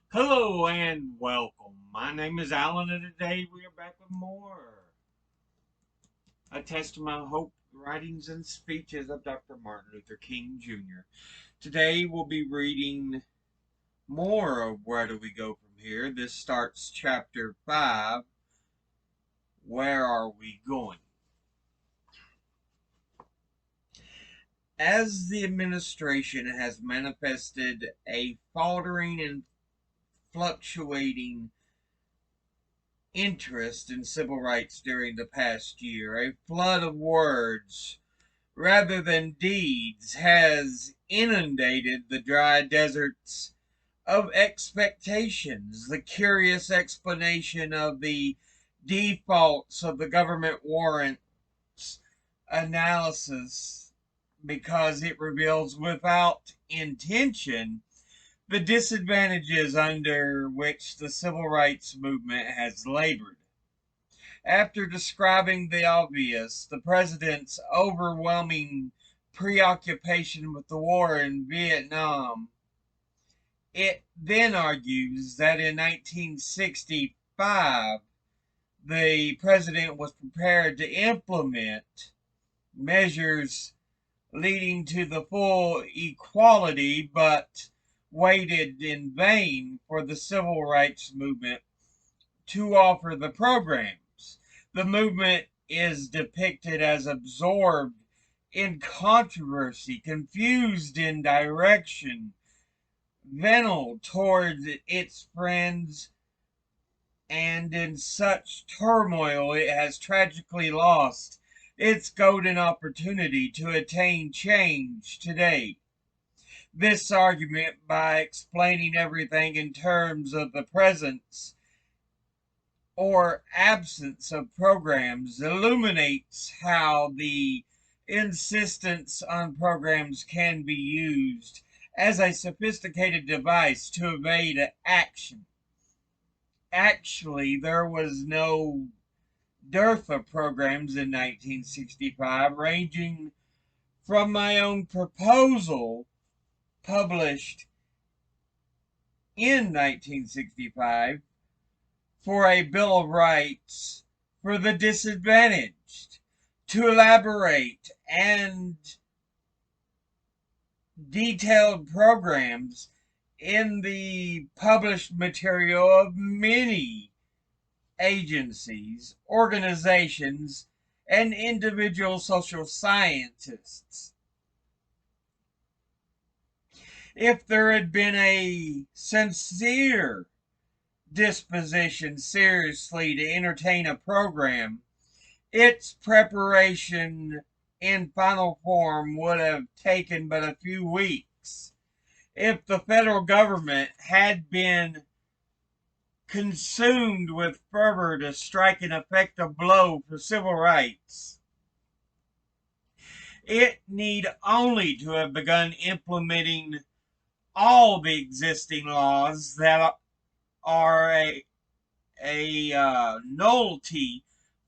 Hello and welcome. My name is Alan, and today we are back with more. A testament of hope, writings, and speeches of Dr. Martin Luther King Jr. Today we'll be reading more of Where Do We Go From Here. This starts chapter 5. Where are we going? As the administration has manifested a faltering and fluctuating interest in civil rights during the past year, a flood of words rather than deeds has inundated the dry deserts of expectations. The curious explanation of the defaults of the government warrants analysis because it reveals without intention the disadvantages under which the civil rights movement has labored. After describing the obvious, the president's overwhelming preoccupation with the war in Vietnam, it then argues that in 1965, the president was prepared to implement measures leading to the full equality, but waited in vain for the civil rights movement to offer the programs. The movement is depicted as absorbed in controversy, confused in direction, venal towards its friends, and in such turmoil it has tragically lost its golden opportunity to attain change today. This argument, by explaining everything in terms of the presence or absence of programs, illuminates how the insistence on programs can be used as a sophisticated device to evade action. Actually, there was no dearth of programs in 1965, ranging from my own proposal published in 1965 for a Bill of Rights for the disadvantaged, to elaborate and detailed programs in the published material of many agencies, organizations, and individual social scientists. If there had been a sincere disposition seriously to entertain a program, its preparation in final form would have taken but a few weeks. If the federal government had been consumed with fervor to strike an effective blow for civil rights, it need only to have begun implementing all the existing laws that are a nullity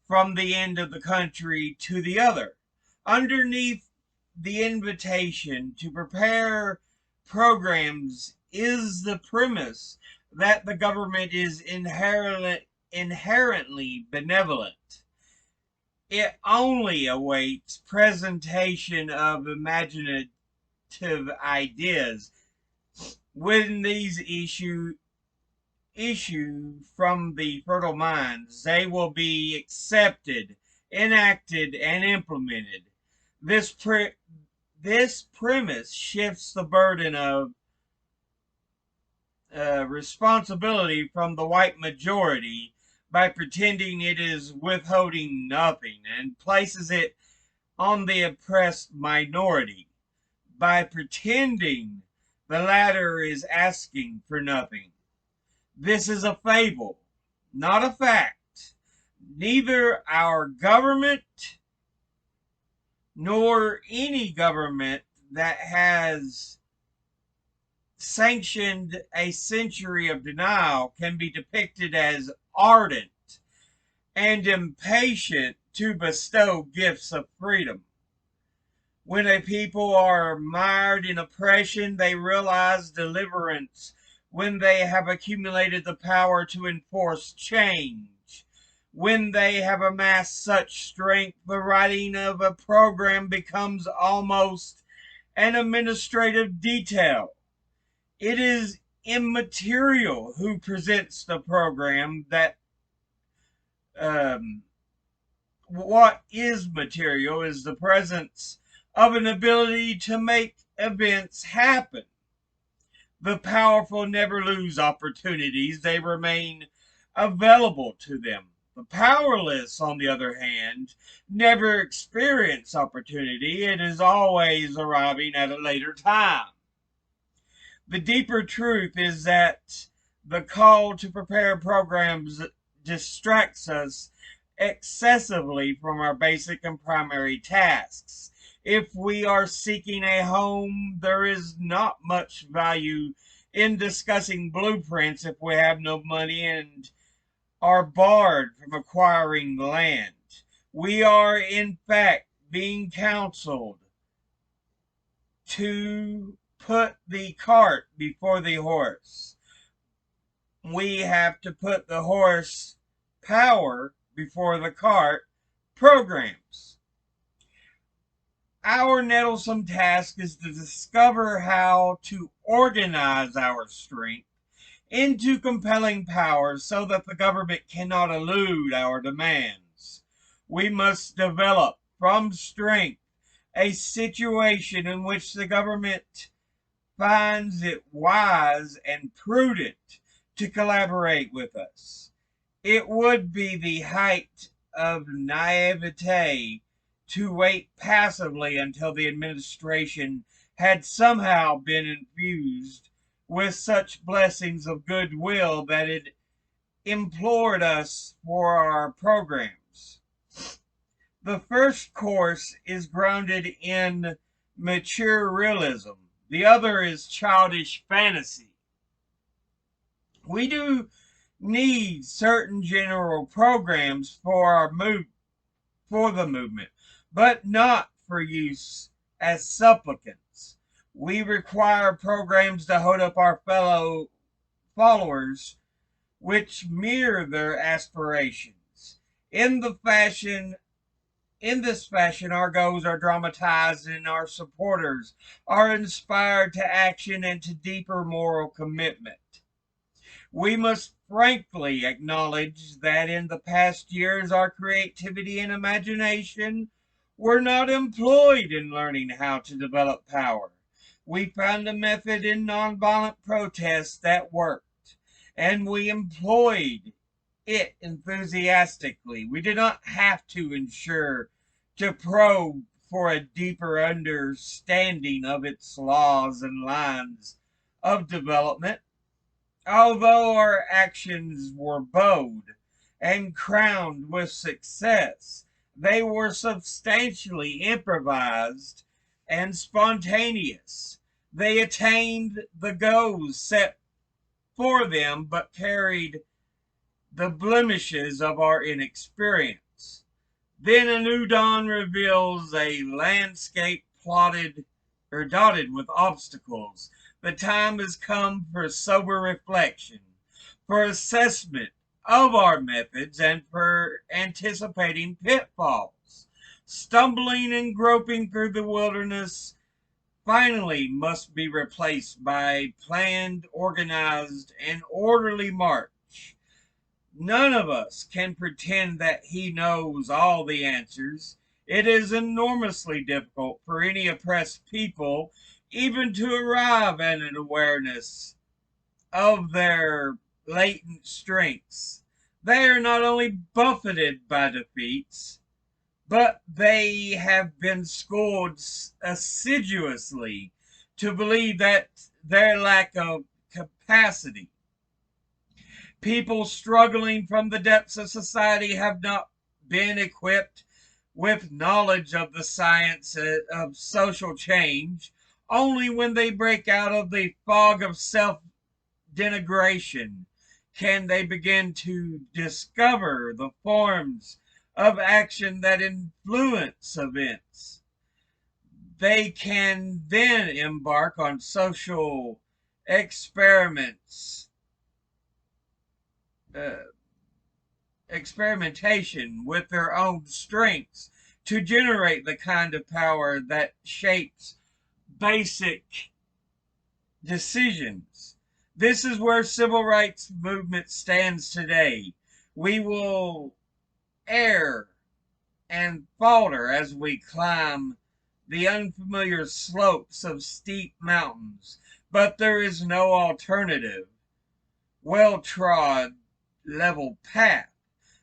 from the end of the country to the other. Underneath the invitation to prepare programs is the premise that the government is inherently benevolent. It only awaits presentation of imaginative ideas. When these issue from the fertile minds, they will be accepted, enacted, and implemented. This this premise shifts the burden of responsibility from the white majority by pretending it is withholding nothing, and places it on the oppressed minority by pretending the latter is asking for nothing. This is a fable, not a fact. Neither our government nor any government that has sanctioned a century of denial can be depicted as ardent and impatient to bestow gifts of freedom. When a people are mired in oppression, they realize deliverance when they have accumulated the power to enforce change. When they have amassed such strength, the writing of a program becomes almost an administrative detail. It is immaterial who presents the program that um, what is material is the presence of an ability to make events happen. The powerful never lose opportunities, they remain available to them. The powerless, on the other hand, never experience opportunity. It is always arriving at a later time. The deeper truth is that the call to prepare programs distracts us excessively from our basic and primary tasks. If we are seeking a home, there is not much value in discussing blueprints if we have no money and are barred from acquiring land. We are, in fact, being counseled to put the cart before the horse. We have to put the horse power before the cart programs. Our nettlesome task is to discover how to organize our strength into compelling powers so that the government cannot elude our demands. We must develop from strength a situation in which the government finds it wise and prudent to collaborate with us. It would be the height of naivete to wait passively until the administration had somehow been infused with such blessings of goodwill that it implored us for our programs. The first course is grounded in mature realism. The other is childish fantasy. We do need certain general programs for the movement, but not for use as supplicants. We require programs to hold up our fellow followers which mirror their aspirations. In this fashion, our goals are dramatized and our supporters are inspired to action and to deeper moral commitment. We must frankly acknowledge that in the past years, our creativity and imagination were not employed in learning how to develop power. We found a method in nonviolent protest that worked, and we employed it enthusiastically. We did not have to probe for a deeper understanding of its laws and lines of development. Although our actions were bold and crowned with success, they were substantially improvised and spontaneous. They attained the goals set for them, but carried the blemishes of our inexperience. Then a new dawn reveals a landscape plotted or dotted with obstacles. The time has come for sober reflection, for assessment of our methods, and for anticipating pitfalls. Stumbling and groping through the wilderness finally must be replaced by a planned, organized, and orderly march. None of us can pretend that he knows all the answers. It is enormously difficult for any oppressed people even to arrive at an awareness of their latent strengths. They are not only buffeted by defeats, but they have been schooled assiduously to believe that their lack of capacity. People struggling from the depths of society have not been equipped with knowledge of the science of social change. Only when they break out of the fog of self denigration can they begin to discover the forms of action that influence events. They can then embark on social experiments, uh, experimentation with their own strengths to generate the kind of power that shapes basic decisions. This is where civil rights movement stands today. We will err and falter as we climb the unfamiliar slopes of steep mountains, but there is no alternative, well-trod, level path.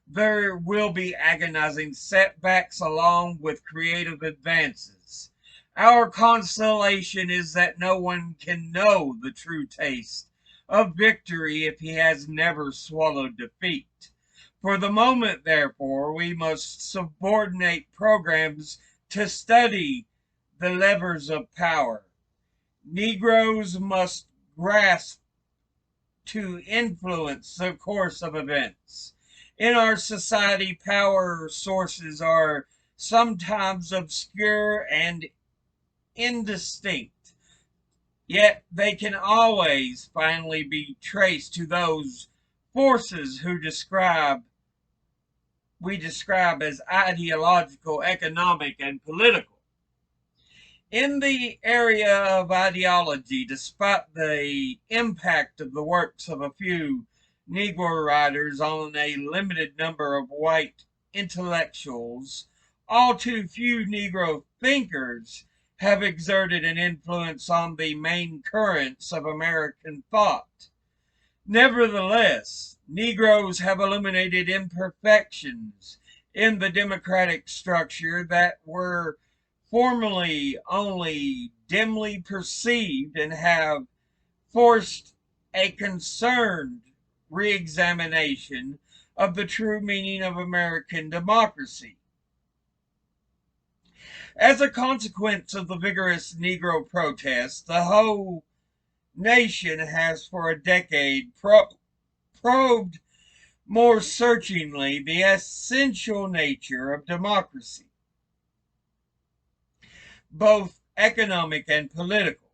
There will be agonizing setbacks along with creative advances. Our consolation is that no one can know the true taste of victory if he has never swallowed defeat. For the moment, therefore, we must subordinate programs to study the levers of power. Negroes must grasp to influence the course of events. In our society, power sources are sometimes obscure and indistinct, yet they can always finally be traced to those forces we describe as ideological, economic, and political. In the area of ideology, despite the impact of the works of a few Negro writers on a limited number of white intellectuals, all too few Negro thinkers have exerted an influence on the main currents of American thought. Nevertheless, Negroes have illuminated imperfections in the democratic structure that were formerly only dimly perceived and have forced a concerned re-examination of the true meaning of American democracy. As a consequence of the vigorous Negro protests, the whole nation has for a decade probed more searchingly the essential nature of democracy, both economic and political,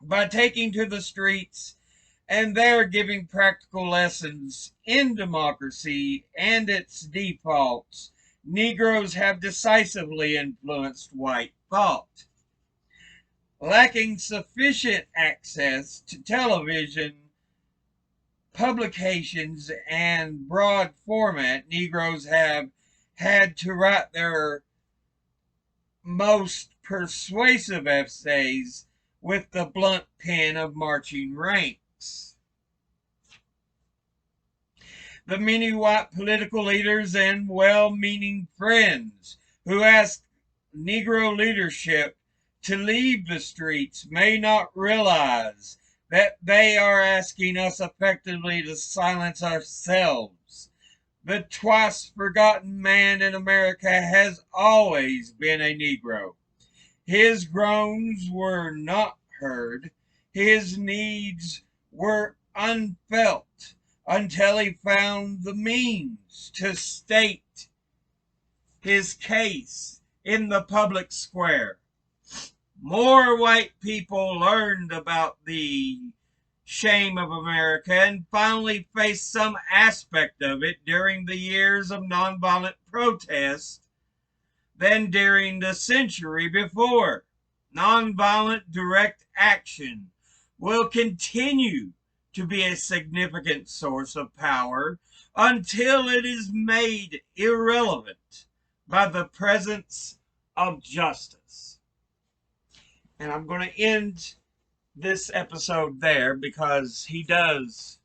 by taking to the streets and there giving practical lessons in democracy and its defaults. Negroes have decisively influenced white thought. Lacking sufficient access to television, publications, and broad format, Negroes have had to write their most persuasive essays with the blunt pen of marching ranks. The many white political leaders and well-meaning friends who ask Negro leadership to leave the streets may not realize that they are asking us effectively to silence ourselves. The twice forgotten man in America has always been a Negro. His groans were not heard, his needs were unfelt until he found the means to state his case in the public square. More white people learned about the shame of America and finally faced some aspect of it during the years of nonviolent protest than during the century before. Nonviolent direct action will continue to be a significant source of power until it is made irrelevant by the presence of justice. And I'm going to end this episode there because he does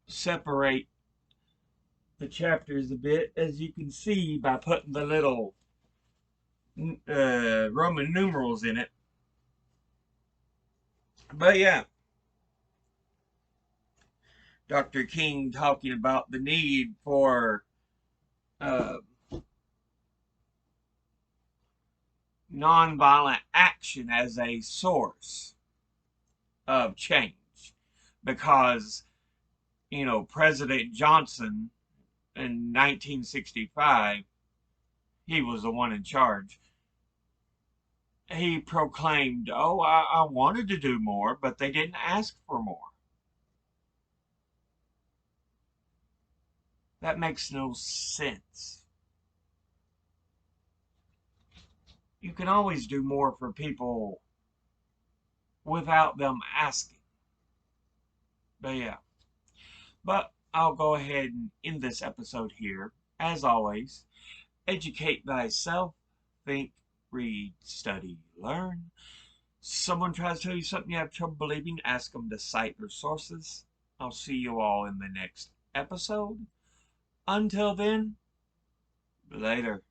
separate the chapters a bit, as you can see by putting the little Roman numerals in it. But yeah, Dr. King talking about the need for nonviolent action as a source of change, because President Johnson in 1965, he was the one in charge, He proclaimed, "Oh, I wanted to do more, but they didn't ask for more." That makes no sense. You can always do more for people without them asking. But yeah. But I'll go ahead and end this episode here. As always, educate thyself, think, read, study, learn. Someone tries to tell you something you have trouble believing, ask them to cite their sources. I'll see you all in the next episode. Until then, later.